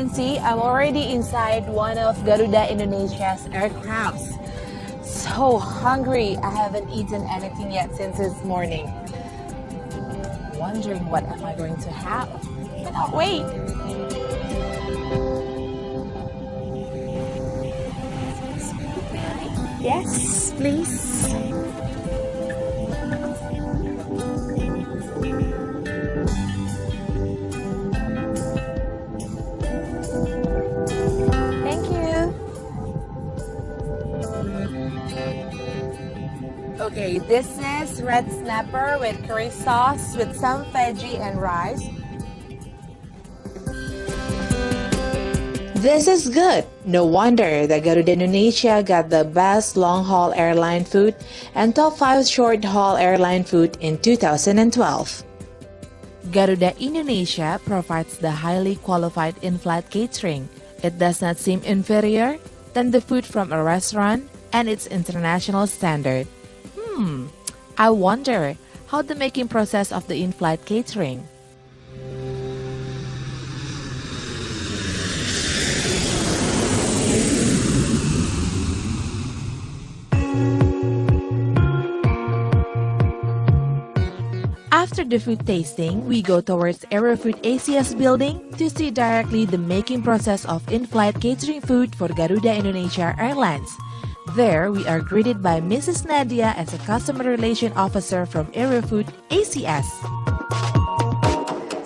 can see, I'm already inside one of Garuda Indonesia's aircrafts. So hungry, I haven't eaten anything yet since this morning. Wondering what am I going to have? Cannot wait. Yes, please. Thank you. Okay, this is red snapper with curry sauce with some veggie and rice. This is good. No wonder that Garuda Indonesia got the best long-haul airline food and top 5 short-haul airline food in 2012. Garuda Indonesia provides the highly qualified in-flight catering. It does not seem inferior than the food from a restaurant and its international standard. I wonder how the making process of the in-flight catering. After the food tasting, we go towards Aerofood Asia's building to see directly the making process of in-flight catering food for Garuda Indonesia Airlines. There, we are greeted by Mrs. Nadia as a Customer Relation Officer from Aerofood ACS.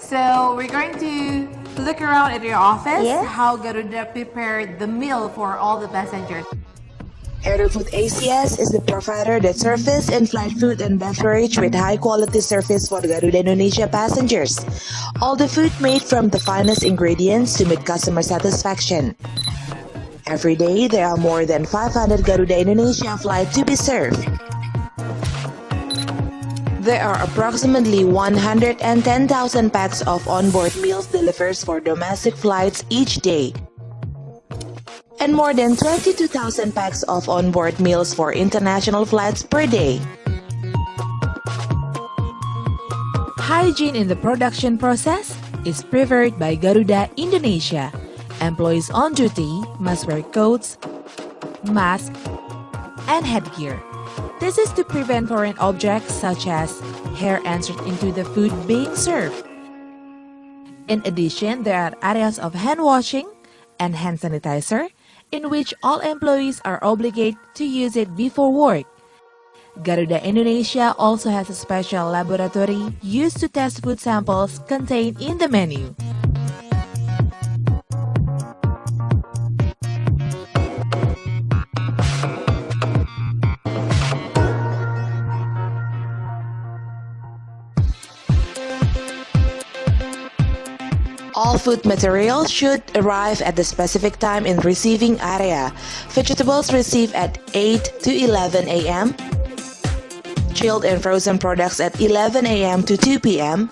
So, we're going to look around at your office, how Garuda prepared the meal for all the passengers. Aerofood ACS is the provider that serves in-flight food and beverage with high-quality service for Garuda Indonesia passengers. All the food made from the finest ingredients to meet customer satisfaction. Every day, there are more than 500 Garuda Indonesia flights to be served. There are approximately 110,000 packs of onboard meals delivered for domestic flights each day, and more than 22,000 packs of onboard meals for international flights per day. Hygiene in the production process is preferred by Garuda Indonesia. Employees on duty must wear coats, masks, and headgear. This is to prevent foreign objects such as hair entered into the food being served. In addition, there are areas of hand washing and hand sanitizer in which all employees are obligated to use it before work. Garuda Indonesia also has a special laboratory used to test food samples contained in the menu. All food materials should arrive at the specific time in receiving area. Vegetables receive at 8 to 11 a.m. Chilled and frozen products at 11 a.m. to 2 p.m.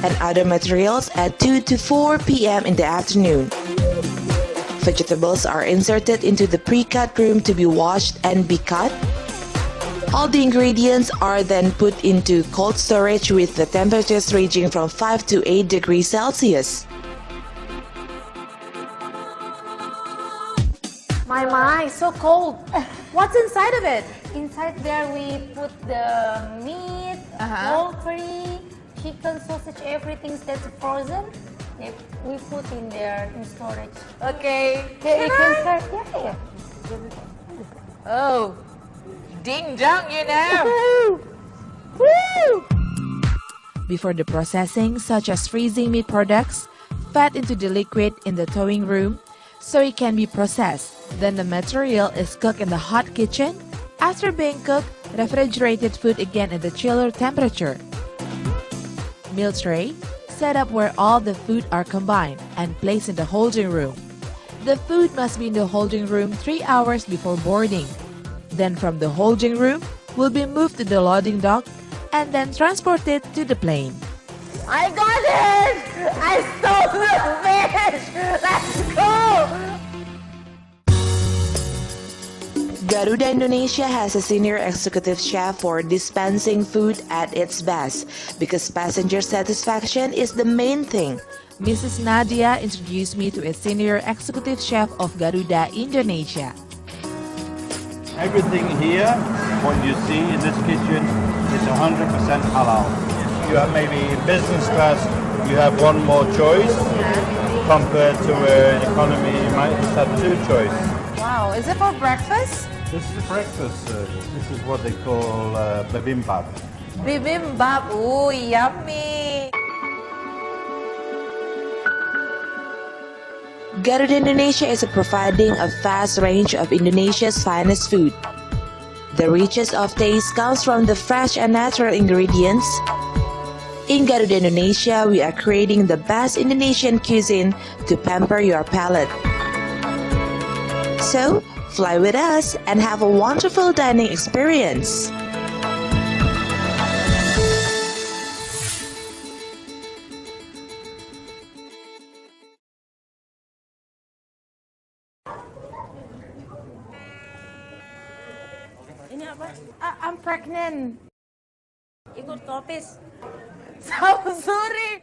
and other materials at 2 to 4 p.m. in the afternoon. Vegetables are inserted into the pre-cut room to be washed and be cut. All the ingredients are then put into cold storage with the temperatures ranging from 5 to 8 degrees Celsius. My, so cold. What's inside of it? Inside there we put the meat, poultry, chicken, sausage, everything that's frozen. We put in there in storage. Okay. Okay, you can start. Yeah. Oh. Ding dong, you know! Woo! Before the processing, such as freezing meat products, fed into the liquid in the towing room so it can be processed. Then the material is cooked in the hot kitchen. After being cooked, refrigerated food again at the chiller temperature. Meal tray, set up where all the food are combined and placed in the holding room. The food must be in the holding room 3 hours before boarding. Then from the holding room will be moved to the loading dock and then transported to the plane. I got it! I stole the fish! Let's go! Garuda Indonesia has a senior executive chef for dispensing food at its best because passenger satisfaction is the main thing. Mrs. Nadia introduced me to a senior executive chef of Garuda, Indonesia. Everything here, what you see in this kitchen, is 100% halal. You have maybe in business class, you have one more choice. Compared to an economy, you might just have two choices. Wow, is it for breakfast? This is a breakfast service. This is what they call bibimbap. Bibimbap, ooh, yummy! Garuda Indonesia is providing a vast range of Indonesia's finest food. The richest of taste comes from the fresh and natural ingredients. In Garuda Indonesia, we are creating the best Indonesian cuisine to pamper your palate. So, fly with us and have a wonderful dining experience. Ini apa? I'm pregnant. Ikut ke office. So sorry.